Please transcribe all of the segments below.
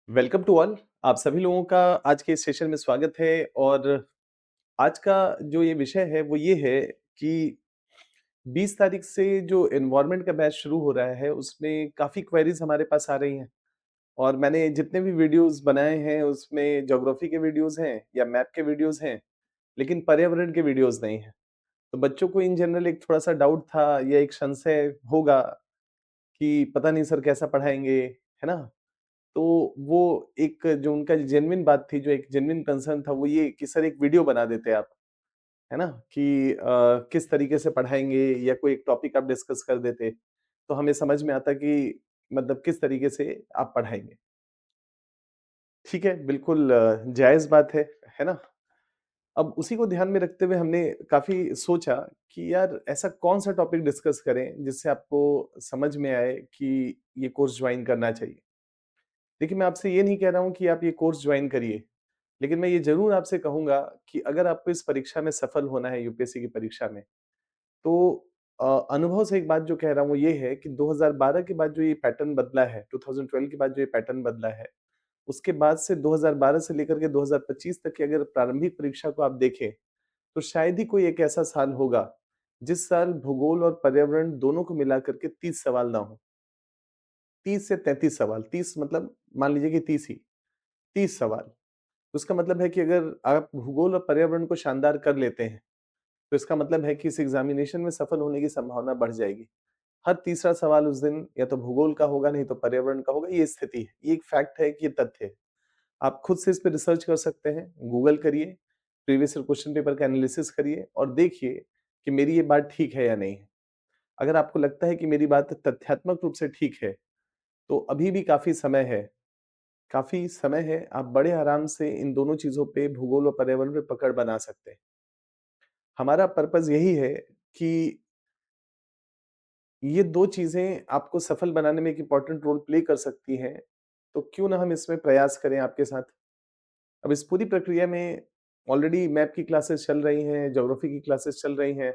Welcome to all. आप सभी लोगों का आज के इस सेशन में स्वागत है। और आज का जो ये विषय है वो ये है कि 20 तारीख से जो एनवायरनमेंट का बैच शुरू हो रहा है उसमें काफ़ी क्वेरीज हमारे पास आ रही हैं। और मैंने जितने भी वीडियोस बनाए हैं उसमें ज्योग्राफी के वीडियोस हैं या मैप के वीडियोस हैं, लेकिन पर्यावरण के वीडियोस नहीं हैं। तो बच्चों को इन जनरल एक थोड़ा सा डाउट था या एक संशय होगा कि पता नहीं सर कैसा पढ़ाएंगे, है ना? तो वो एक जो उनका जेन्युइन बात थी, जो एक जेन्युइन कंसर्न था, वो ये कि सर एक वीडियो बना देते आप, है ना? कि किस तरीके से पढ़ाएँगे या कोई एक टॉपिक आप डिस्कस कर देते, तो हमें समझ में आता कि मतलब किस तरीके से आप पढ़ाएँगे। ठीक है, बिल्कुल जायज़ बात है ना? अब उसी को ध्यान में रखते हुए हमने काफ़ी सोचा कि यार ऐसा कौन-सा टॉपिक डिस्कस करें, जिससे आपको समझ में आए कि ये कोर्स जॉइन करना चाहिए। देखिए, मैं आपसे ये नहीं कह रहा हूँ कि आप ये कोर्स जॉइन करिए। लेकिन मैं ये ज़रूर आपसे कहूँगा कि अगर आपको इस परीक्षा में सफल होना है यूपीएससी की परीक्षा में, तो अनुभव से एक बात जो कह रहा हूँ वो ये है कि 2012 के बाद जो ये पैटर्न बदला है, 2012 के बाद जो ये पैटर्न बदला है, उसके बाद से 2012 से लेकर के 2025 तक की अगर प्रारंभिक परीक्षा को आप देखें, तो शायद ही कोई एक ऐसा साल होगा, जिस साल भूगोल और पर्यावरण दोनों को मिला कर के 30 सवाल ना हो। 30 से 33 सवाल, 30 मतलब मान लीजिए कि 30 ही, 30 सवाल। तो इसका मतलब है कि अगर आप भूगोल और पर्यावरण को शानदार कर लेते हैं, तो इसका मतलब है कि इस एग्ज़ामिनेशन में सफल होने की संभावना बढ़ जाएगी। हर तीसरा सवाल उस दिन या तो भूगोल का होगा, नहीं तो पर्यावरण का होगा, ये स्थिति है। ये एक फैक्ट है कि ये तथ्य है। आप खुद से इस पे रिसर्च कर सकते हैं, गूगल करिए, प्रीवियस ईयर क्वेश्चन पेपर का एनालिसिस करिए और देखिए कि मेरी ये बात ठीक है या नहीं है। अगर आपको लगता है कि मेरी बात तथ्यात्मक रूप से ठीक है, तो अभी भी काफ़ी समय है, आप बड़े आराम से इन दोनों चीज़ों पे भूगोल और पर्यावरण पे पकड़ बना सकते हैं। हमारा पर्पज़ यही है कि ये 2 चीज़ें आपको सफल बनाने में एक इम्पोर्टेंट रोल प्ले कर सकती हैं, तो क्यों ना हम इसमें प्रयास करें आपके साथ। अब इस पूरी प्रक्रिया में ऑलरेडी मैप की क्लासेस चल रही हैं, ज्योग्राफी की क्लासेस चल रही हैं।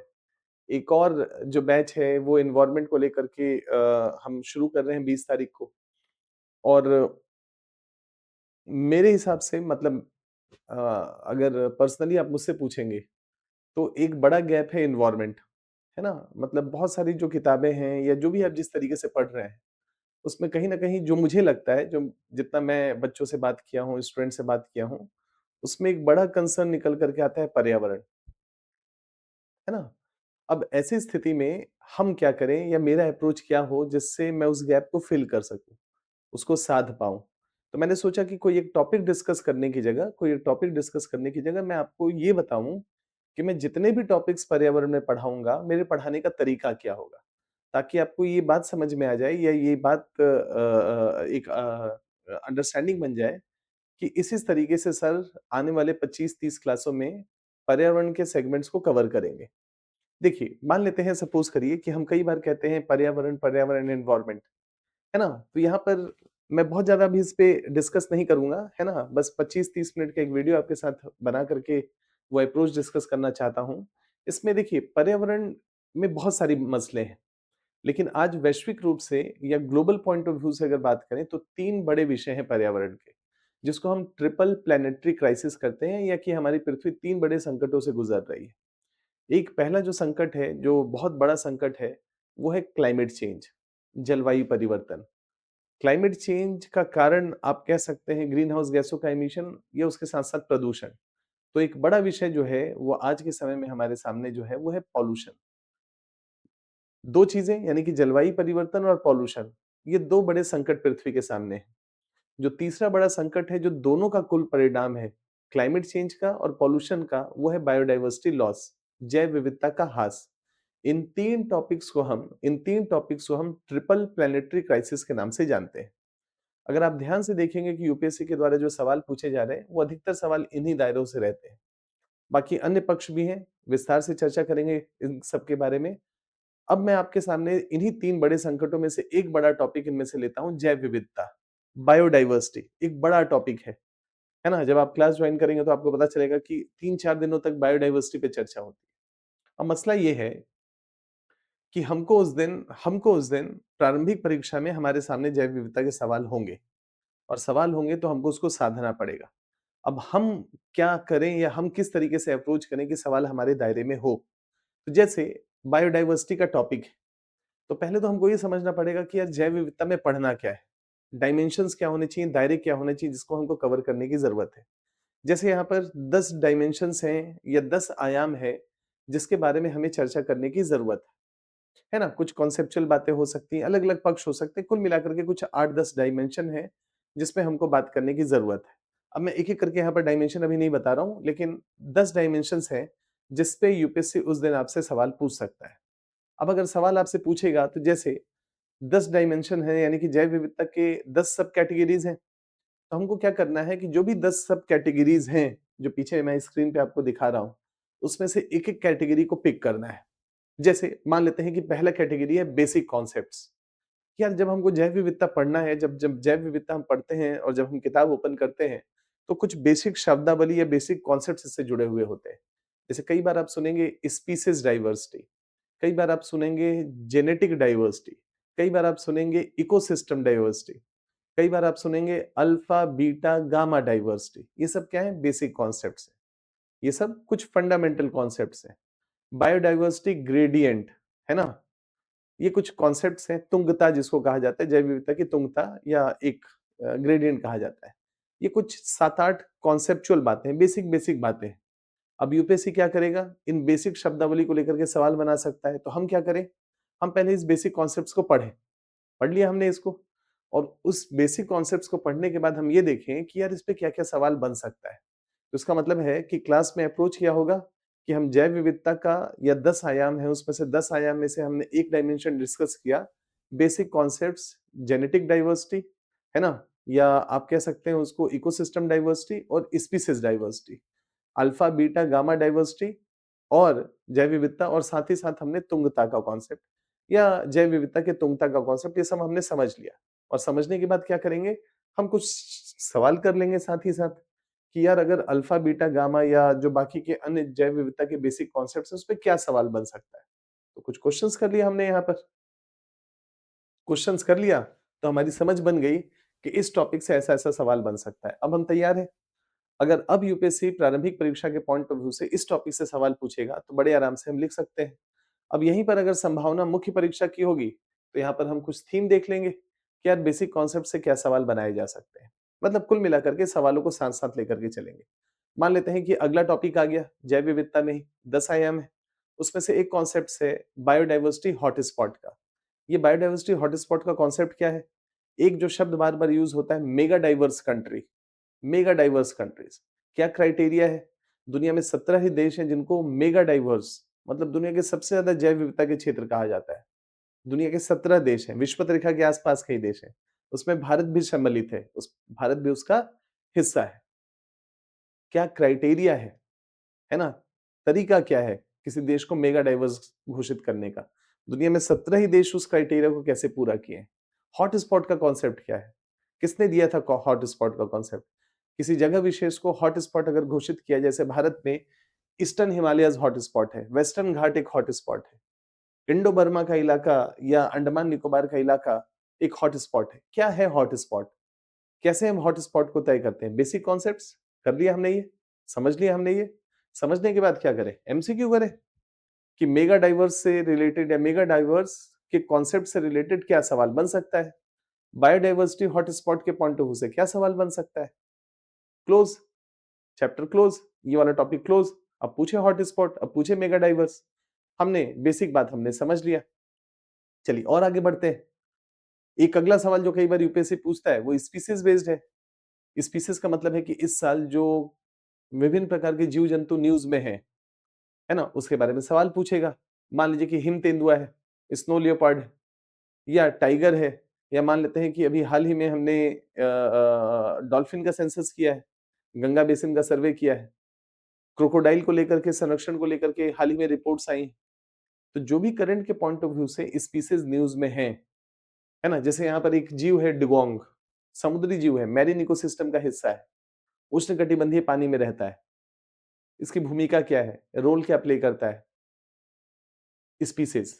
एक और जो बैच है वो एनवायरनमेंट को लेकर के हम शुरू कर रहे हैं 20 तारीख को। और मेरे हिसाब से मतलब अगर पर्सनली आप मुझसे पूछेंगे, तो एक बड़ा गैप है एनवायरनमेंट, है ना? मतलब बहुत सारी जो किताबें हैं या जो भी आप जिस तरीके से पढ़ रहे हैं, उसमें कहीं न कहीं जो मुझे लगता है, जो जितना मैं बच्चों से बात किया हूँ, स्टूडेंट से बात किया हूँ, उसमें एक बड़ा कंसर्न निकल कर के आता है पर्यावरण, है ना? अब ऐसी स्थिति में हम क्या करें या मेरा अप्रोच क्या हो जिससे मैं उस गैप को फिल कर सकूँ, उसको साध पाऊँ? तो मैंने सोचा कि कोई एक टॉपिक डिस्कस करने की जगह मैं आपको ये बताऊँ कि मैं जितने भी टॉपिक्स पर्यावरण में पढ़ाऊँगा, मेरे पढ़ाने का तरीका क्या होगा? ताकि आपको ये बात समझ में आ जाए या ये बात एक अंडरस्टैंडिंग बन जाए कि इस तरीके से सर आने वाले 25-30 क्लासों में पर्यावरण के सेगमेंट्स को कवर करेंगे। देखिए, मान लेते हैं सपोज़ करिए कि हम कई बार कहते हैं पर्यावरण, पर्यावरण एनवायरनमेंट, है ना? तो यहाँ पर मैं बहुत ज़्यादा अभी इस पे डिस्कस नहीं करूँगा, है ना? बस 25-30 मिनट का एक वीडियो आपके साथ बना करके वो अप्रोच डिस्कस करना चाहता हूँ। इसमें देखिए पर्यावरण में बहुत सारी मसले हैं, लेकिन आज वैश्विक रूप से या ग्लोबल पॉइंट ऑफ व्यू से अगर बात करें तो 3 बड़े विषय हैं पर्यावरण के, जिसको हम ट्रिपल प्लैनेटरी क्राइसिस कहते हैं या कि हमारी पृथ्वी 3 बड़े संकटों से गुज़र रही है। एक पहला जो संकट है, जो बहुत बड़ा संकट है, वो है क्लाइमेट चेंज, जलवायु परिवर्तन। क्लाइमेट चेंज का कारण आप कह सकते हैं ग्रीन हाउस गैसों का एमिशन या उसके साथ-साथ प्रदूषण। तो एक बड़ा विषय जो है, वो आज के समय में हमारे सामने जो है, वो है पॉल्यूशन। 2 चीज़ें यानी कि जलवायु परिवर्तन और पॉल्यूशन, ये 2 बड़े संकट पृथ्वी के सामने हैं। जो तीसरा बड़ा संकट है, जो दोनों का कुल परिणाम है, क्लाइमेट चेंज का और पॉल्यूशन का, वो है बायोडायवर्सिटी लॉस, जैव विविधता का ह्रास। इन 3 टॉपिक्स को हम ट्रिपल प्लैनेटरी क्राइसिस के नाम से जानते हैं। अगर आप ध्यान से देखेंगे कि यूपीएससी के द्वारा जो सवाल पूछे जा रहे हैं, वो अधिकतर सवाल इन्हीं दायरों से रहते हैं। बाकी अन्य पक्ष भी हैं, विस्तार से चर्चा करेंगे इन सब के बारे में। अब मैं आपके सामने इन्हीं 3 बड़े संकटों में से एक बड़ा टॉपिक इनमें से लेता हूँ, जैव विविधता, बायोडायवर्सिटी एक बड़ा टॉपिक है ना? जब आप क्लास जॉइन करेंगे तो आपको पता चलेगा कि 3-4 दिनों तक बायोडायवर्सिटी पे चर्चा होती है। अब मसला ये है कि हमको उस दिन प्रारंभिक परीक्षा में हमारे सामने जैव विविधता के सवाल होंगे। और सवाल होंगे तो हमको उसको साधना पड़ेगा। अब हम क्या करें या हम किस तरीके से अप्रोच करें कि सवाल हमारे दायरे में हो? तो जैसे बायोडायवर्सिटी का टॉपिक है, तो पहले तो हमको ये समझना पड़ेगा कि यार जैव विविधता में पढ़ना क्या है? डायमेंशंस क्या होने चाहिए, दायरे क्या होने चाहिए जिसको हमको कवर करने की ज़रूरत है। जैसे यहाँ पर 10 डायमेंशंस हैं या 10 आयाम हैं, जिसके बारे में हमें चर्चा करने की ज़रूरत है ना? कुछ कॉन्सेप्चुअल बातें हो सकती हैं, अलग-अलग पक्ष हो सकते हैं, कुल मिलाकर के कुछ 8-10 डायमेंशन हैं, जिसपे हमको बात करने की ज़रूरत है। अब मैं एक-एक करके यहाँ पर डायमेंशन अभी नहीं बता रहा हूँ, लेकिन 10 डायमेंशंस हैं, जिस पे यूपीएससी उस दिन आपसे सवाल पूछ सकता है। अब अगर सवाल आपसे पूछेगा तो जैसे 10 डायमेंशन है यानी कि जैव विविधता के 10 सब कैटेगरीज़ हैं, तो हमको क्या करना है कि जो भी 10 सब कैटेगरीज़ हैं, जो पीछे मैं स्क्रीन पे आपको दिखा रहा हूँ, उसमें से एक-एक कैटेगरी को पिक करना है। जैसे मान लेते हैं कि पहला कैटेगरी है बेसिक कॉन्सेप्ट्स। यार जब हमको जैव विविधता पढ़ना है, जब जब जैव विविधता हम पढ़ते हैं और जब हम किताब ओपन करते हैं, तो कुछ बेसिक शब्दावली या बेसिक कॉन्सेप्ट्स इससे जुड़े हुए होते हैं। जैसे कई बार आप सुनेंगे स्पीशीज डाइवर्सिटी, कई बार आप सुनेंगे जेनेटिक डाइवर्सिटी, कई बार आप सुनेंगे इकोसिस्टम डाइवर्सिटी, कई बार आप सुनेंगे अल्फा, बीटा, गामा डाइवर्सिटी। ये सब क्या है? बेसिक कॉन्सेप्ट्स हैं। ये सब कुछ फंडामेंटल कॉन्सेप्ट्स हैं। बायोडाइवर्सिटी ग्रेडिएंट, है ना? ये कुछ कॉन्सेप्ट्स हैं, तुंगता जिसको कहा जाता है, जैव विविधता की तुंगता या एक ग्रेडिएंट कहा जाता है। ये कुछ 7-8 कॉन्सेप्चुअल बातें हैं, बेसिक बातें हैं। अब यूपीएससी क्या करेगा? इन बेसिक शब्दावली को लेकर के सवाल बना सकता है, तो हम क्या करें? हम पहले इस बेसिक कॉन्सेप्ट्स को पढ़ें। पढ़ लिया हमने इसको और उस बेसिक कॉन्सेप्ट्स को पढ़ने के बाद हम ये देखें कि यार इस पे क्या-क्या सवाल बन सकता है। तो इसका मतलब है कि क्लास में अप्रोच क्या होगा कि हम जैव विविधता का या 10 आयाम है उसमें से 10 आयाम में से हमने एक डायमेंशन डिस्कस किया, बेसिक कॉन्सेप्ट्स जेनेटिक डाइवर्सिटी, है ना? या आप कह सकते हैं उसको इकोसिस्टम डाइवर्सिटी और species diversity, alpha, beta, gamma diversity और जैव विविधता और साथ ही साथ हमने तुंगता का कॉन्सेप्ट या जैव विविधता के तुंगता का कॉन्सेप्ट ये सब हमने समझ लिया। और समझने के बाद क्या करेंगे? हम कुछ सवाल कर लेंगे साथ ही साथ कि यार अगर अल्फा, बीटा, गामा या जो बाकी के अन्य जैव विविधता के बेसिक कॉन्सेप्ट्स हैं, उस पे क्या सवाल बन सकता है? तो कुछ क्वेश्चंस कर लिया हमने यहाँ पर। क्वेश्चंस कर लिया, तो हमारी समझ बन गई कि इस टॉपिक से ऐसा-ऐसा सवाल बन सकता है। अब हम तैयार हैं। अगर अब यूपीएससी प्रारंभिक परीक्षा के पॉइंट ऑफ व्यू से इस टॉपिक से सवाल पूछेगा, तो बड़े आराम से हम लिख सकते हैं। अब यहीं पर अगर संभावना मुख्य परीक्षा की होगी, तो यहाँ पर हम कुछ थीम देख लेंगे कि यार बेसिक कॉन्सेप्ट से क्या सवाल बनाए जा सकते हैं। मतलब कुल मिलाकर के सवालों को साथ-साथ लेकर के चलेंगे। मान लेते हैं कि अगला टॉपिक आ गया जैव विविधता में ही 10 आयाम है। उसमें से एक कॉन्सेप्ट है बायोडायवर्सिटी हॉटस्पॉट का। ये बायोडायवर्सिटी हॉटस्पॉट का कॉन्सेप्ट क्या है? एक जो शब्द बार-बार यूज़ होता है mega diverse country, mega diverse countries. क्या क्राइटेरिया है? दुनिया में 17 ही देश हैं जिनको मेगा डाइवर्स मतलब दुनिया के सबसे ज़्यादा जैव विविधता के क्षेत्र कहा जाता है। दुनिया के 17 देश हैं, विषुवत रेखा के आस-पास कई देश हैं। उसमें भारत भी सम्मिलित है, उस भारत भी उसका हिस्सा है। क्या क्राइटेरिया है ना? तरीका क्या है किसी देश को मेगा डाइवर्स घोषित करने का? दुनिया में 17 ही देश उस क्राइटेरिया को कैसे पूरा किए हैं? हॉटस्पॉट का कॉन्सेप्ट क्या है? किसने दिया था हॉटस्पॉट का कॉन्सेप्ट? किसी जगह विशेष को हॉटस्पॉट अगर घोषित किया जैसे भारत में ईस्टर्न हिमालयस हॉटस्पॉट है, वेस्टर्न घाट एक हॉटस्पॉट है, इंडो बर्मा का इलाका या अंडमान निकोबार का इलाका एक हॉटस्पॉट है। क्या है हॉटस्पॉट? कैसे हम हॉटस्पॉट को तय करते हैं? बेसिक कॉन्सेप्ट्स कर लिया हमने ये, समझ लिया हमने ये। समझने के बाद क्या करें? एमसीक्यू करें कि मेगा डाइवर्स से रिलेटेड या मेगा डाइवर्स के कॉन्सेप्ट से रिलेटेड क्या सवाल बन सकता है? बायोडायवर्सिटी हॉटस्पॉट के पॉइंट ऑफ व्यू से क्या सवाल बन सकता है? क्लोज, चैप्टर क्लोज, ये वाला टॉपिक क्लोज। अब पूछे हॉटस्पॉट, अब पूछे मेगा डाइवर्स। हमने बेसिक बात हमने समझ लिया। चलिए और आगे बढ़ते हैं। एक अगला सवाल जो कई बार यूपीएससी पूछता है वो स्पीशीज बेस्ड है। स्पीशीज का मतलब है कि इस साल जो विभिन्न प्रकार के जीव जंतु न्यूज में है ना? उसके बारे में सवाल पूछेगा। मान लीजिए कि हिम तेंदुआ है, स्नो लियोपार्ड है या टाइगर है या मान लेते हैं कि अभी हाल ही में हमने डॉल्फिन का सेंसस किया है, गंगा बेसिन का सर्वे किया है, क्रोकोडाइल को लेकर के संरक्षण को लेकर के हाल ही में रिपोर्ट्स आई हैं। तो जो भी करंट के पॉइंट ऑफ व्यू से स्पीशीज न्यूज में है ना? जैसे यहाँ पर एक जीव है डुगोंग, समुद्री जीव है, मैरीन इकोसिस्टम का हिस्सा है, उष्णकटिबंधीय पानी में रहता है। इसकी भूमिका क्या है? रोल क्या प्ले करता है? स्पीशीज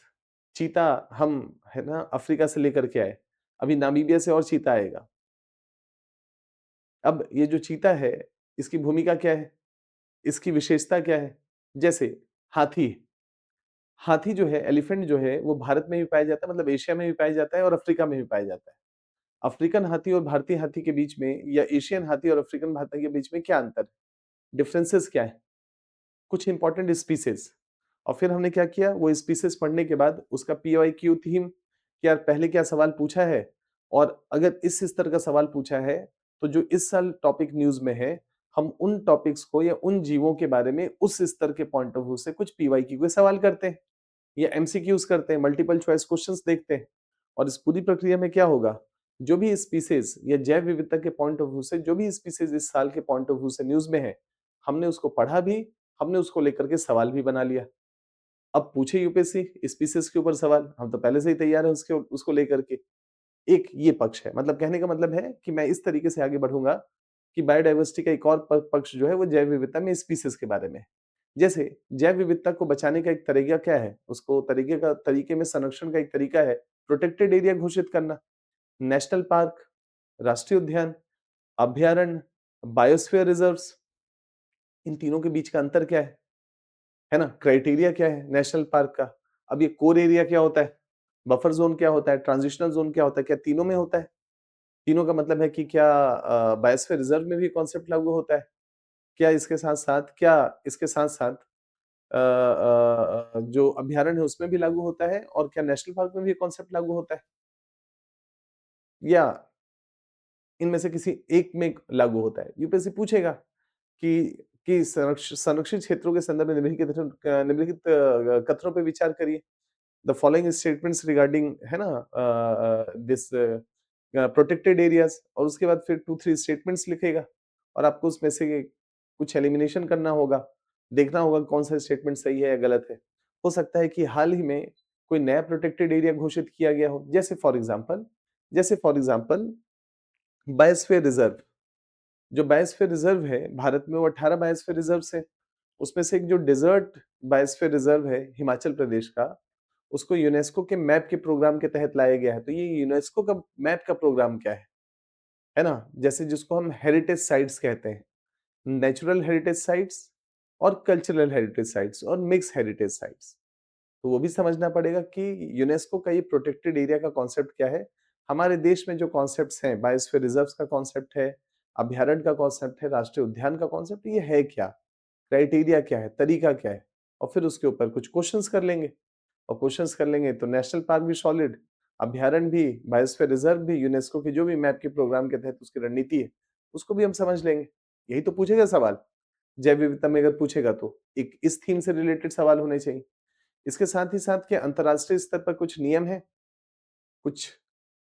चीता हम है ना अफ्रीका से लेकर के आए, अभी नामीबिया से और चीता आएगा। अब ये जो चीता है, इसकी भूमिका क्या है? इसकी विशेषता क्या है? जैसे हाथी, हाथी जो है, एलिफेंट जो है, वो भारत में भी पाया जाता है, मतलब एशिया में भी पाया जाता है और अफ्रीका में भी पाया जाता है। अफ्रीकन हाथी और भारतीय हाथी के बीच में या एशियन हाथी और अफ्रीकन हाथी के बीच में क्या अंतर है? डिफरेंसेस क्या है? कुछ इंपॉर्टेंट स्पीसीज। और फिर हमने क्या किया, वो स्पीसीज पढ़ने के बाद उसका पीवाईक्यू थीम कि यार पहले क्या सवाल पूछा है, और अगर इस स्तर का सवाल पूछा है तो जो इस साल टॉपिक न्यूज में है, हम उन टॉपिक्स को या उन जीवों के बारे में उस स्तर के पॉइंट ऑफ व्यू से कुछ पीवाईक्यू के सवाल करते हैं या एमसीक्यूज करते हैं, मल्टीपल चॉइस क्वेश्चंस देखते हैं। और इस पूरी प्रक्रिया में क्या होगा, जो भी स्पीसीज या जैव विविधता के पॉइंट ऑफ व्यू से जो भी स्पीसीज इस साल के पॉइंट ऑफ व्यू से न्यूज में है, हमने उसको पढ़ा भी, हमने उसको लेकर के सवाल भी बना लिया। अब पूछे यूपीएससी स्पीसीज के ऊपर सवाल, हम तो पहले से ही तैयार हैं उसके उसको लेकर के। एक ये पक्ष है, मतलब कहने का मतलब है कि मैं इस तरीके से आगे बढ़ूंगा कि बायोडायवर्सिटी का एक और पक्ष जो है वो जैव विविधता में स्पीसीज के बारे में है। जैसे जैव विविधता को बचाने का एक तरीका क्या है, उसको तरीके में संरक्षण का एक तरीका है प्रोटेक्टेड एरिया घोषित करना, नेशनल पार्क, राष्ट्रीय उद्यान, अभ्यारण्य, बायोस्फीयर रिजर्व्स। इन तीनों के बीच का अंतर क्या है ना? क्राइटेरिया क्या है नेशनल पार्क का? अब ये कोर एरिया क्या होता है? बफर जोन क्या होता है? ट्रांजिशनल जोन क्या होता है? क्या तीनों में होता है? तीनों का मतलब है कि क्या बायोस्फीयर रिजर्व में भी कॉन्सेप्ट लागू होता है? क्या इसके साथ-साथ जो अभ्यारण्य है उसमें भी लागू होता है, और क्या नेशनल पार्क में भी ये कॉन्सेप्ट लागू होता है? या इनमें से किसी एक में लागू होता है? यूपीएससी पूछेगा कि संरक्षित क्षेत्रों के संदर्भ में निम्नलिखित कथनों पे विचार करिए। द फॉलोइंग स्टेटमेंट्स रिगार्डिंग, है ना, दिस प्रोटेक्टेड एरियाज, और उसके बाद फिर 2-3 स्टेटमेंट्स लिखेगा और आपको उसमें से कुछ एलिमिनेशन करना होगा, देखना होगा कौन सा स्टेटमेंट सही है या गलत है। हो सकता है कि हाल ही में कोई नया प्रोटेक्टेड एरिया घोषित किया गया हो, जैसे फॉर एग्जांपल बायोस्फीयर रिजर्व। जो बायोस्फीयर रिजर्व है भारत में, वो 18 बायोस्फीयर रिजर्व है। उसमें से एक जो डेजर्ट बायोस्फीयर रिजर्व है हिमाचल प्रदेश का, उसको यूनेस्को के मैप के प्रोग्राम के तहत लाया गया है। तो ये यूनेस्को का मैप का प्रोग्राम क्या है ना? जैसे जिसको हम हेरिटेज साइट्स कहते हैं, नेचुरल हेरिटेज साइट्स और कल्चरल हेरिटेज साइट्स और मिक्स हेरिटेज साइट्स। तो वो भी समझना पड़ेगा कि यूनेस्को का ये प्रोटेक्टेड एरिया का कॉन्सेप्ट क्या है। हमारे देश में जो कॉन्सेप्ट्स हैं, बायोस्फीयर रिजर्व्स का कॉन्सेप्ट है, अभ्यारण्य का कॉन्सेप्ट है, राष्ट्रीय उद्यान का कॉन्सेप्ट, ये है क्या? क्राइटेरिया क्या है? तरीका क्या है? और फिर उसके ऊपर कुछ क्वेश्चंस कर लेंगे, और क्वेश्चंस कर लेंगे तो नेशनल पार्क भी सॉलिड, अभ्यारण्य भी, बायोस्फीयर रिजर्व भी, यूनेस्को की जो भी मैप के प्रोग्राम के तहत उसकी रणनीति है, उसको भी हम समझ लेंगे। यही तो पूछेगा सवाल। जैव विविधता में अगर पूछेगा तो एक इस थीम से रिलेटेड सवाल होने चाहिए। इसके साथ ही साथ क्या अंतर्राष्ट्रीय स्तर पर कुछ नियम है, कुछ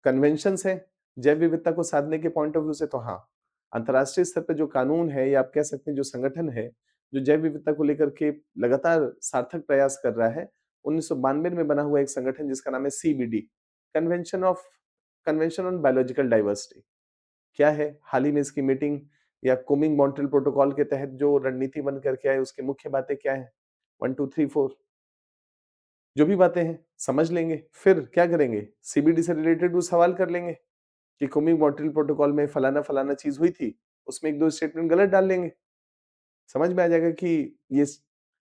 कन्वेंशंस हैं जैव विविधता को साधने के पॉइंट ऑफ व्यू से? तो हाँ, अंतर्राष्ट्रीय स्तर पे जो कानून है या आप कह सकते हैं जो संगठन है, जो जैव विविधता को लेकर के लगातार सार्थक प्रयास कर रहा है, 1992 में बना हुआ एक संगठन जिसका नाम है CBD, convention of convention on biological diversity. क्या है? हाल ही में इसकी मीटिंग या कुमिंग मॉन्ट्रियल प्रोटोकॉल के तहत जो रणनीति बन करके आए, उसकी मुख्य बातें क्या है? 1, 2, 3, 4 जो भी बातें हैं समझ लेंगे। फिर क्या करेंगे? सीबीडी से रिलेटेड वो सवाल कर लेंगे कि कुमिंग मॉन्ट्रियल प्रोटोकॉल में फलाना-फलाना चीज़ हुई थी, उसमें 1-2 स्टेटमेंट गलत डाल लेंगे। समझ में आ जाएगा कि ये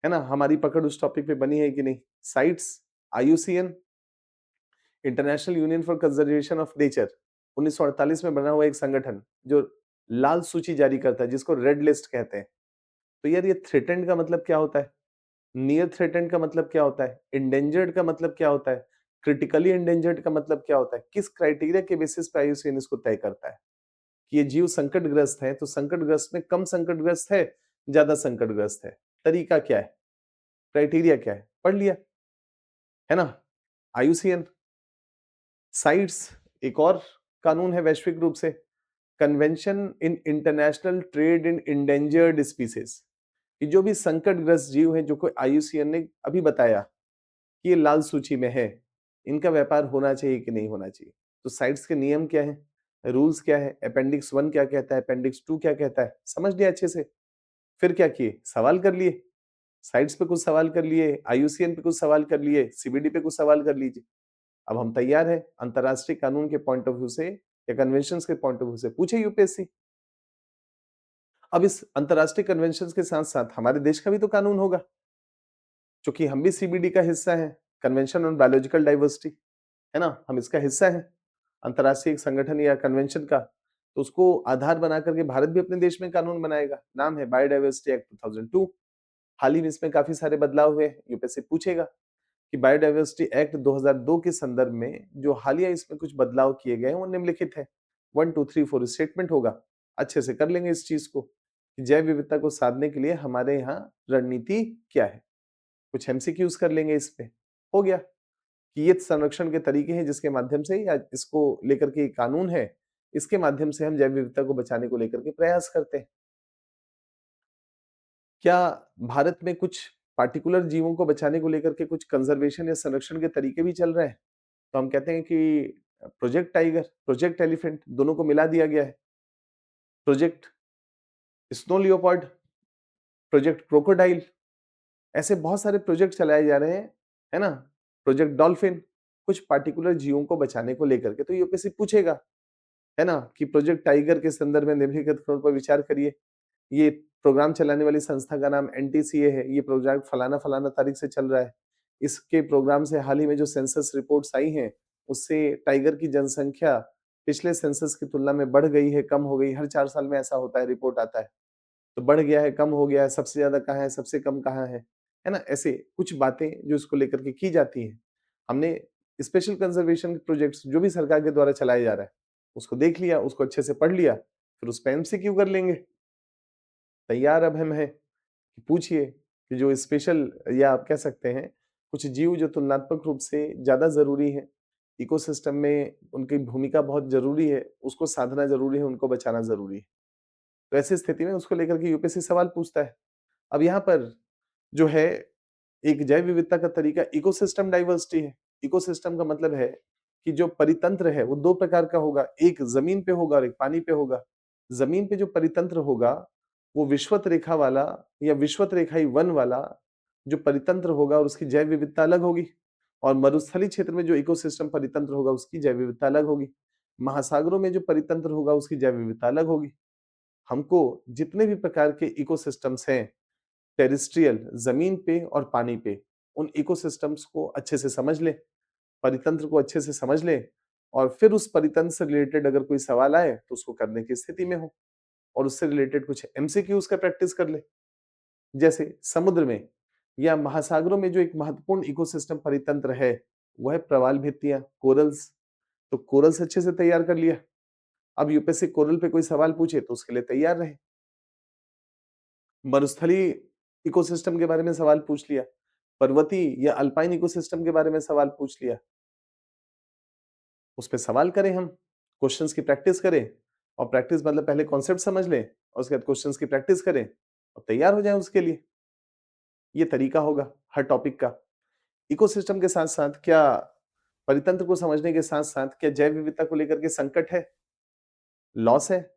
है ना, हमारी पकड़ उस टॉपिक पे बनी है कि नहीं। Sites, IUCN, international union for conservation of nature, 1948 में बना हुआ एक संगठन जो लाल सूची जारी करता है, जिसको रेड लिस्ट कहते हैं। तो यार ये थ्रेटेंड का मतलब क्या होता है? नियर थ्रेटेंड का मतलब क्या होता है? एंडेंजर्ड का मतलब क्या होता है? क्रिटिकली एंडेंजर्ड का मतलब क्या होता है? किस क्राइटेरिया के बेसिस पे आईयूसीएन इसको तय करता है कि ये जीव संकटग्रस्त है, तो संकटग्रस्त में कम संकटग्रस्त है, ज्यादा संकटग्रस्त है? तरीका क्या है? क्राइटेरिया क्या है? पढ़ लिया, है ना? आईयूसीएन। साइट्स एक और कानून है वैश्विक रूप से, convention in international trade in endangered species, कि जो भी संकटग्रस्त जीव है, जो कोई आईयूसीएन ने अभी बताया कि ये लाल सूची में है, इनका व्यापार होना चाहिए कि नहीं होना चाहिए। तो साइट्स के नियम क्या है, रूल्स क्या है, अपेंडिक्स 1 क्या कहता है, अपेंडिक्स 2 क्या कहता है, समझ लिया अच्छे से। फिर क्या किए? सवाल कर लिए, साइट्स पे कुछ सवाल कर लिए, आईयूसीएन पे कुछ सवाल कर लिए, सीबीडी पे कुछ सवाल कर लीजिए। अब हम तैयार हैं अंतर्राष्ट्रीय कानून के पॉइंट ऑफ व्यू से या कन्वेंशंस के पॉइंट ऑफ व्यू से, पूछे यूपीएससी। अब इस अंतर्राष्ट्रीय कन्वेंशंस के साथ-साथ हमारे देश का भी तो कानून होगा, चूँकि हम भी सीबीडी का हिस्सा हैं, कन्वेंशन ऑन बायोलॉजिकल डाइवर्सिटी, है ना? हम इसका हिस्सा हैं, अंतर्राष्ट्रीय एक संगठन या कन्वेंशन का, तो उसको आधार बना करके भारत भी अपने देश में कानून बनाएगा। नाम है बायोडायवर्सिटी एक्ट 2002। हाल ही में इसमें काफ़ी सारे बदलाव हुए हैं, यूपीएससी पूछेगा कि बायोडायवर्सिटी एक्ट 2002 के संदर्भ में जो हालिया इसमें कुछ बदलाव किए गए हैं, वो निम्नलिखित है। 1, 2, 3, 4 स्टेटमेंट होगा, अच्छे से कर लेंगे इस चीज़ को, कि जैव विविधता को साधने के लिए हमारे यहाँ रणनीति क्या है? कुछ एमसीक्यूज़ कर लेंगे इस पे, हो गया। कि ये संरक्षण के तरीके हैं जिसके माध्यम से या इसको लेकर के एक कानून है, इसके माध्यम से हम जैव विविधता को बचाने को लेकर के प्रयास करते हैं। क्या भारत में कुछ पार्टिकुलर जीवों को बचाने को लेकर के कुछ कंजर्वेशन या संरक्षण के तरीके भी चल रहे हैं? तो हम कहते हैं कि प्रोजेक्ट टाइगर, प्रोजेक्ट एलिफेंट दोनों को मिला दिया गया है। Project snow leopard, project crocodile, ऐसे बहुत सारे प्रोजेक्ट चलाए जा रहे हैं, है ना? प्रोजेक्ट डॉल्फिन, कुछ पार्टिकुलर जीवों को बचाने को लेकर के, तो यूपीएससी पूछेगा, है ना? कि प्रोजेक्ट टाइगर के संदर्भ में निम्नलिखित कथनों पर विचार करिए। ये प्रोग्राम चलाने वाली संस्था का नाम एनटीसीए है। ये प्रोजेक्ट फलाना-फलाना तारीख से चल रहा है। इसके प्रोग्राम से हाल ही में जो सेंसस रिपोर्ट्स आई हैं, उससे टाइगर की जनसंख्या पिछले सेंसस की तुलना में बढ़ गई है, कम हो गई। हर 4 साल में ऐसा होता है, रिपोर्ट आता है। तो बढ़ गया है, कम हो गया है, सबसे ज़्यादा कहाँ है, सबसे कम कहाँ है ना? ऐसे कुछ बातें जो इसको लेकर के की जाती हैं। हमने स्पेशल कंजर्वेशन प्रोजेक्ट्स जो भी सरकार के द्वारा चलाया जा रहा है, उसको देख लिया, उसको अच्छे से पढ़ लिया, फिर उस पे एमसीक्यू कर लेंगे। तैयार अब हम हैं कि पूछिए कि जो स्पेशल या आप कह सकते हैं, कुछ जीव जो तुलनात्मक रूप से ज़्यादा ज़रूरी हैं, इकोसिस्टम में उनकी भूमिका बहुत ज़रूरी है, उसको साधना ज़रूरी है, उनको बचाना ज़रूरी है। तो ऐसी स्थिति में उसको लेकर के यूपीएससी सवाल पूछता है। अब यहाँ पर जो है एक जैव विविधता का तरीका इकोसिस्टम डाइवर्सिटी है। इकोसिस्टम का मतलब है कि जो परितंत्र है वो 2 प्रकार का होगा, एक ज़मीन पे होगा और एक पानी पे होगा। ज़मीन पे जो परितंत्र होगा, वो विषुवत रेखा वाला या विषुवत रेखाई वन वाला जो परितंत्र होगा और उसकी जैव विविधता अलग होगी और मरुस्थलीय क्षेत्र में जो इकोसिस्टम परितंत्र होगा उसकी जैव विविधता अलग होगी। महासागरों में जो परितंत्र होगा उसकी जैव विविधता अलग होगी। हमको जितने भी प्रकार के इकोसिस्टम्स हैं टेरेस्ट्रियल जमीन पे और पानी पे, उन इकोसिस्टम्स को अच्छे से समझ लें, परितंत्र को अच्छे से समझ लें और फिर उस परितंत्र से रिलेटेड अगर कोई सवाल आए तो उसको करने की स्थिति में हो और उससे रिलेटेड कुछ एमसीक्यूज का प्रैक्टिस कर ले। जैसे समुद्र में या महासागरों में जो एक महत्वपूर्ण इकोसिस्टम परितंत्र है वो है प्रवाल भित्तियां, कोरल्स। तो कोरल्स अच्छे से तैयार कर लिया। अब यूपीएससी कोरल पे कोई सवाल पूछे तो उसके लिए तैयार रहे। मरुस्थलीय इकोसिस्टम के बारे में सवाल पूछ लिया, पर्वतीय या अल्पाइन इकोसिस्टम के बारे में सवाल पूछ लिया, उस पे सवाल करें हम, क्वेश्चंस की प्रैक्टिस करें और प्रैक्टिस मतलब पहले कॉन्सेप्ट समझ लें और उसके बाद क्वेश्चंस की प्रैक्टिस करें और तैयार हो जाएं उसके लिए। ये तरीका होगा हर टॉपिक का। इकोसिस्टम के साथ-साथ क्या परितंत्र को समझने के साथ-साथ क्या जैव विविधता को लेकर के संकट है, लॉस है?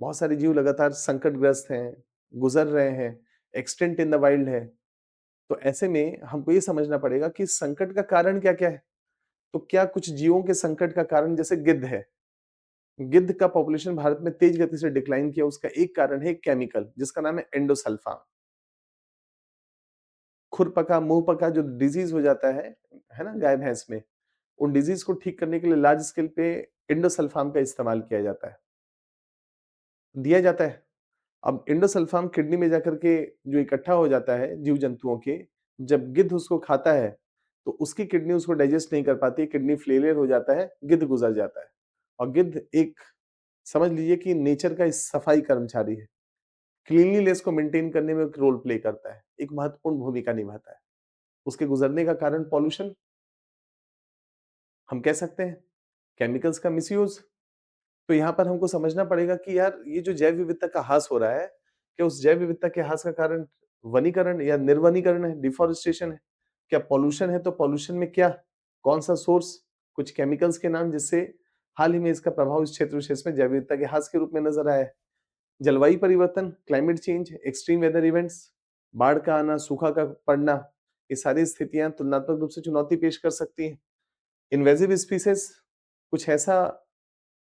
बहुत सारे जीव लगातार संकटग्रस्त हैं, गुजर रहे हैं, एक्सटिंक्ट इन द वाइल्ड है। तो ऐसे में हमको ये समझना पड़ेगा कि संकट का कारण क्या-क्या है? तो क्या कुछ जीवों के संकट का कारण जैसे गिद्ध है। गिद्ध का पॉपुलेशन भारत में तेज गति से डिक्लाइन किया, उसका एक कारण है केमिकल जिसका नाम है एंडोसल्फान। खुरपका, मुंह पका जो डिजीज हो जाता है ना गाय भैंस में, उन डिजीज को ठीक करने के लिए लार्ज स्केल पे एंडोसल्फान का इस्तेमाल किया जाता है, दिया जाता है। अब एंडोसल्फान किडनी में जाकर के जो इकट्ठा हो जाता है जीव जंतुओं के, जब गिद्ध उसको खाता है तो उसकी किडनी उसको डाइजेस्ट नहीं कर पाती, किडनी फेलियर हो जाता है, गिद्ध गुजर जाता है। और गिद्ध एक समझ लीजिए कि नेचर का सफाई कर्मचारी है, क्लीनलीनेस को मेंटेन करने में एक रोल प्ले करता है, एक महत्वपूर्ण भूमिका निभाता है। उसके गुजरने का कारण पॉल्यूशन हम कह सकते हैं, केमिकल्स का मिसयूज। तो यहाँ पर हमको समझना पड़ेगा कि यार ये जो जैव विविधता का ह्रास हो रहा है, क्या उस जैव विविधता के ह्रास का कारण वनीकरण या निर्वनीकरण है, डिफॉरेस्टेशन है? क्या पॉल्यूशन है तो पॉल्यूशन में क्या कौन-सा सोर्स? कुछ केमिकल्स के नाम जिससे हाल ही में इसका प्रभाव इस क्षेत्र विशेष में जैव विविधता के ह्रास के रूप में नजर आया है। जलवायु परिवर्तन, climate change, extreme weather events, बाढ़ का आना, सूखा का पड़ना, ये सारी स्थितियां तुलनात्मक रूप से चुनौती पेश कर सकती हैं। इन्वेजिव स्पीसीज, कुछ ऐसा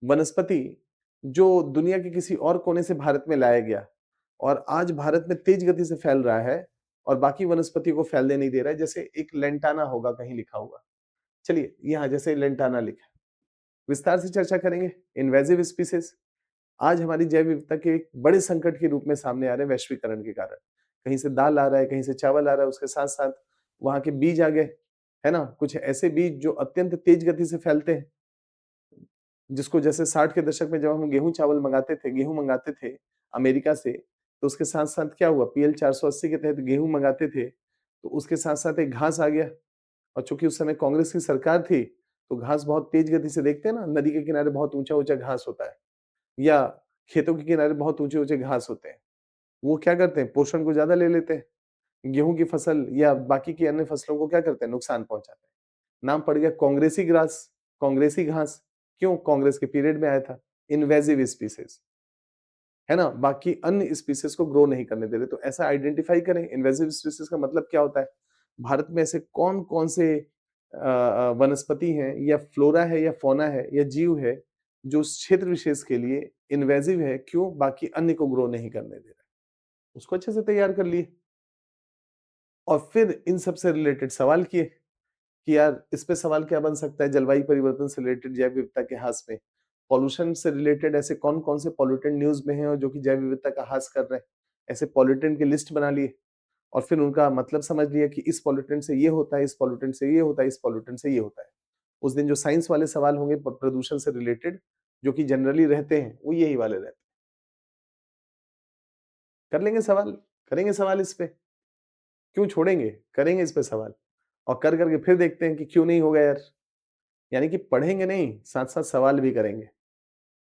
वनस्पति जो दुनिया के किसी और कोने से भारत में लाया गया और आज भारत में तेज गति से फैल रहा है और बाकी वनस्पति को फैलने नहीं दे रहा है। जैसे एक लेंटाना होगा कहीं लिखा हुआ। चलिए, यहाँ जैसे लेंटाना लिखा है। विस्तार से चर्चा करेंगे। इन्वेसिव स्पीसीज आज हमारी जैव विविधता के एक बड़े संकट के रूप में सामने आ रहे हैं वैश्वीकरण के कारण। कहीं से दाल आ रहा है, कहीं से चावल आ रहा है, उसके साथ-साथ वहाँ के बीज आ गए, है ना? कुछ ऐसे बीज जो अत्यंत तेज गति से फैलते हैं, जिसको जैसे 60 के दशक में जब हम गेहूँ मँगाते थे अमेरिका से, तो उसके साथ-साथ क्या हुआ? पीएल 480 के तहत गेहूँ मँगाते थे, तो उसके साथ-साथ एक घास आ गया और चूँकि उस समय कांग्रेस की सरकार थी, तो घास बहुत तेज गति से देखते हैं ना, नदी के किनारे बहुत ऊँचा-ऊँचा घास होता है या खेतों के किनारे बहुत ऊँचे-ऊँचे घास होते हैं। वो क्या करते हैं? पोषण को ज़्यादा ले लेते हैं। गेहूँ की फसल या बाकी की अन्य फसलों को क्या करते हैं? नुकसान पहुँचाते हैं। नाम पड़ गया कांग्रेसी ग्रास, कांग्रेसी घास। क्यों? कांग्रेस के पीरियड में आया था। इन्वेसिव स्पीसीज, है ना? बाकी अन्य स्पीसीज को ग्रो नहीं करने दे रहे। तो ऐसा आइडेंटिफाई करें, इन्वेसिव स्पीसीज का मतलब क्या होता है? भारत में ऐसे कौन-कौन से वनस्पति हैं या फ्लोरा है या फौना है या जीव है, जो उस क्षेत्र विशेष के लिए इन्वेसिव है, क्यों? बाकी अन्य को ग्रो नहीं करने दे रहा है। उसको अच्छे से तैयार कर लिए और फिर इन सब से रिलेटेड सवाल किए कि यार इस पे सवाल क्या बन सकता है जलवायु परिवर्तन से रिलेटेड जैव विविधता के ह्रास में। पॉल्यूशन से रिलेटेड ऐसे कौन-कौन से पॉल्यूटेंट न्यूज़ में हैं और जो कि जैव विविधता का ह्रास कर रहे हैं। ऐसे पॉल्यूटेंट की लिस्ट बना लिए और फिर उनका मतलब समझ लिया कि इस पॉल्यूटेंट से ये होता है, इस पॉल्यूटेंट से ये होता है, इस पॉल्यूटेंट से ये होता है। उस दिन जो साइंस वाले सवाल होंगे प्रदूषण से रिलेटेड जो कि जनरली रहते हैं, वो यही वाले रहते हैं। कर लेंगे सवाल, करेंगे सवाल इस पे। क्यों छोड़ेंगे? करेंगे इस पे सवाल और कर करके फिर देखते हैं कि क्यों नहीं होगा यार। यानी कि पढ़ेंगे नहीं, साथ-साथ सवाल भी करेंगे।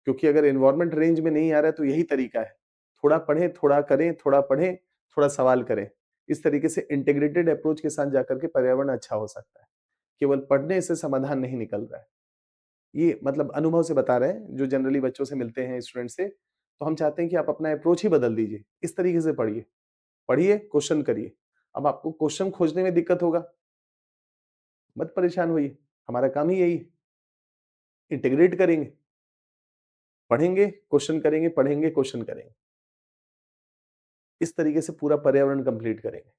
क्योंकि अगर एनवायरनमेंट रेंज में नहीं आ रहा है तो यही तरीका है। थोड़ा पढ़ें, थोड़ा करें, थोड़ा पढ़ें, थोड़ा सवाल करें। इस तरीके से इंटीग्रेटेड अप्रोच के साथ जाकर के पर्यावरण अच्छा हो सकता है। केवल पढ़ने से समाधान नहीं निकल रहा है। ये मतलब अनुभव से बता रहे हैं, जो जनरली बच्चों से मिलते हैं, स्टूडेंट से, तो हम चाहते हैं कि आप अपना अप्रोच ही बदल दीजिए। इस तरीके से पढ़िए। पढ़िए, क्वेश्चन करिए। अब आपको क्वेश्चन खोजने में दिक्कत होगा, मत परेशान होइए। हमारा काम ही यही है। इंटीग्रेट करेंगे, पढ़ेंगे, क्वेश्चन करेंगे, पढ़ेंगे, क्वेश्चन करेंगे। इस तरीके से पूरा पर्यावरण कंप्लीट करेंगे।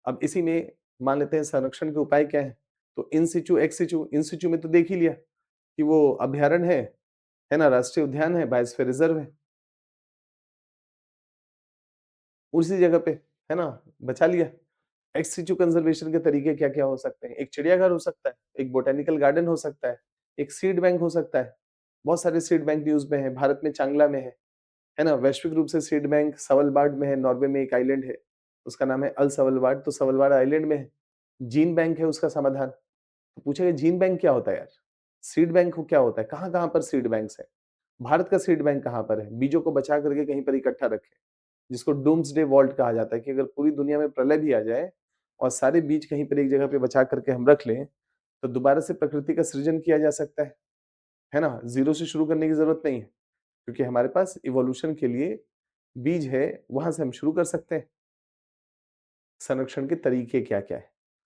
अब इसी में मान लेते हैं संरक्षण के उपाय क्या हैं? तो इन सिचु, एक्स सिचु, इन सिचु में तो देख ही लिया कि वो अभयारण्य है ना? राष्ट्रीय उद्यान है, बायोस्फीयर रिजर्व है, उसी जगह पे, है ना? बचा लिया। एक्स सिचु कंजर्वेशन के तरीके क्या-क्या हो सकते हैं? एक चिड़ियाघर हो सकता है, एक बॉटेनिकल गार्डन हो सकता है, एक सीड बैंक हो सकता है। बहुत सारे सीड बैंक न्यूज़ में हैं, भारत में चांगला में है ना? वैश्विक रूप से सीड बैंक सवलबार्ड में है, नॉर्वे में एक आइलैंड है, उसका नाम है अल सवलबार्ड, तो सवलबार्ड आइलैंड में है। जीन बैंक है उसका समाधान। तो पूछेगा जीन बैंक क्या होता है यार? सीड बैंक को क्या होता है? कहाँ-कहाँ पर सीड बैंक्स हैं? भारत का सीड बैंक कहाँ पर है? बीजों को बचा करके कहीं पर इकट्ठा रखें, जिसको डूम्सडे वॉल्ट कहा जाता है कि अगर पूरी दुनिया में प्रलय भी आ जाए और सारे बीज कहीं पर एक जगह पे बचा करके हम रख लें, तो दोबारा से प्रकृति का सृजन किया जा सकता है ना? ज़ीरो से शुरू करने की ज़रूरत नहीं है, क्योंकि हमारे पास इवोल्यूशन के लिए बीज है, वहाँ से हम शुरू कर सकते हैं। संरक्षण के तरीके क्या-क्या है?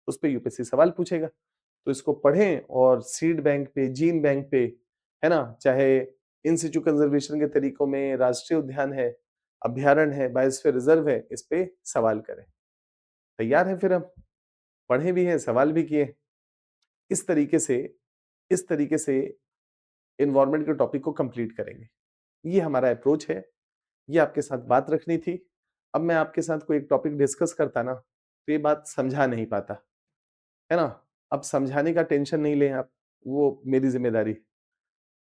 उस पे यूपीएससी सवाल पूछेगा। तो इसको पढ़ें और सीड बैंक पे, जीन बैंक पे, है ना? चाहे इन सिचु कंज़र्वेशन के तरीकों में राष्ट्रीय उद्यान है, अभयारण्य है, बायोस्फीयर रिज़र्व है, इस पे सवाल करें। तैयार हैं फिर हम? पढ़े भी हैं, सवाल भी किए। इस तरीके से इस तरीके से एनवायरनमेंट के टॉपिक को कंप्लीट करेंगे। ये हमारा अप्रोच है, ये आपके साथ बात रखनी थी। अब मैं आपके साथ कोई एक टॉपिक डिस्कस करता ना, तो ये बात समझा नहीं पाता, है ना? अब समझाने का टेंशन नहीं लें आप, वो मेरी ज़िम्मेदारी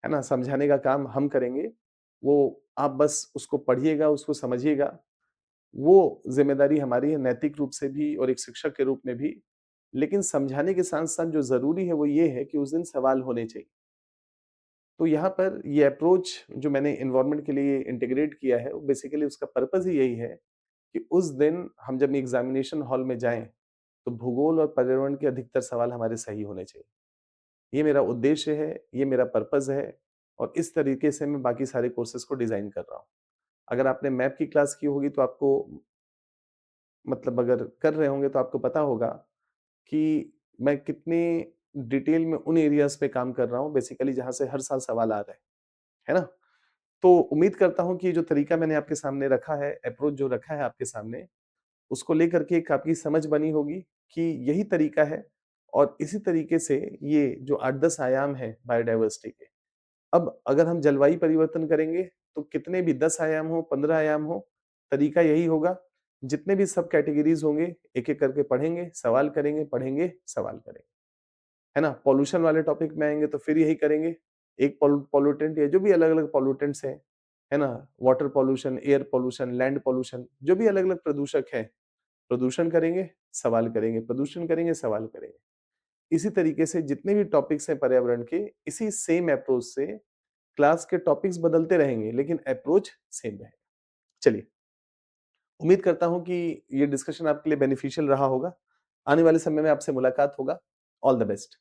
है ना? समझाने का काम हम करेंगे, वो आप बस उसको पढ़िएगा, उसको समझिएगा, वो ज़िम्मेदारी हमारी है नैतिक रूप से भी और एक शिक्षक के रूप में भी। लेकिन समझाने के साथ-साथ जो ज़रूरी है वो ये है कि उस दिन सवाल होने चाहिए। तो यहाँ पर ये अप्रोच जो मैंने एनवायरनमेंट के लिए इंटीग्रेट किया है, वो बेसिकली उसका पर्पज़ ही यही है कि उस दिन हम जब एग्ज़ामिनेशन हॉल में जाएँ, तो भूगोल और पर्यावरण के अधिकतर सवाल हमारे सही होने चाहिए। ये मेरा उद्देश्य है, ये मेरा पर्पज़ है और इस तरीके से मैं बाकी सारे कोर्सेज़ को डिज़ाइन कर रहा हूँ। अगर आपने मैप की क्लास की होगी तो आपको मतलब अगर कर रहे होंगे तो आपको पता होगा कि मैं कितने डिटेल में उन एरियाज़ पे काम कर रहा हूँ बेसिकली जहाँ से हर साल सवाल आ रहे हैं, है ना? तो उम्मीद करता हूँ कि ये जो तरीका मैंने आपके सामने रखा है, अप्रोच जो रखा है आपके सामने, उसको लेकर के एक आपकी समझ बनी होगी कि यही तरीका है और इसी तरीके से ये जो 8-10 आयाम हैं बायोडायवर्सिटी के, अब अगर हम जलवायु परिवर्तन करेंगे, तो कितने भी 10 आयाम हो, 15 आयाम हो, तरीका यही होगा, जितने भी सब कैटेगरीज़ होंगे, एक-एक करके पढ़ेंगे, सवाल करेंगे, पढ़ेंगे, सवाल करेंगे। है ना? पॉल्यूशन वाले टॉपिक में आएँगे तो फिर यही करेंगे। एक पॉल्यूटेंट या जो भी अलग-अलग पॉल्यूटेंट्स हैं, है ना? Water pollution, air pollution, land pollution, जो भी अलग-अलग प्रदूषक हैं, प्रदूषण करेंगे, सवाल करेंगे, प्रदूषण करेंगे, सवाल करेंगे। इसी तरीके से जितने भी टॉपिक्स हैं पर्यावरण के, इसी सेम अप्रोच से क्लास के टॉपिक्स बदलते रहेंगे, लेकिन अप्रोच सेम रहेगा। चलिए, उम्मीद करता हूँ कि ये डिस्कशन आपके लिए बेनिफिशियल रहा होगा। आने वाले समय में आपसे मुलाकात होगा। All the best.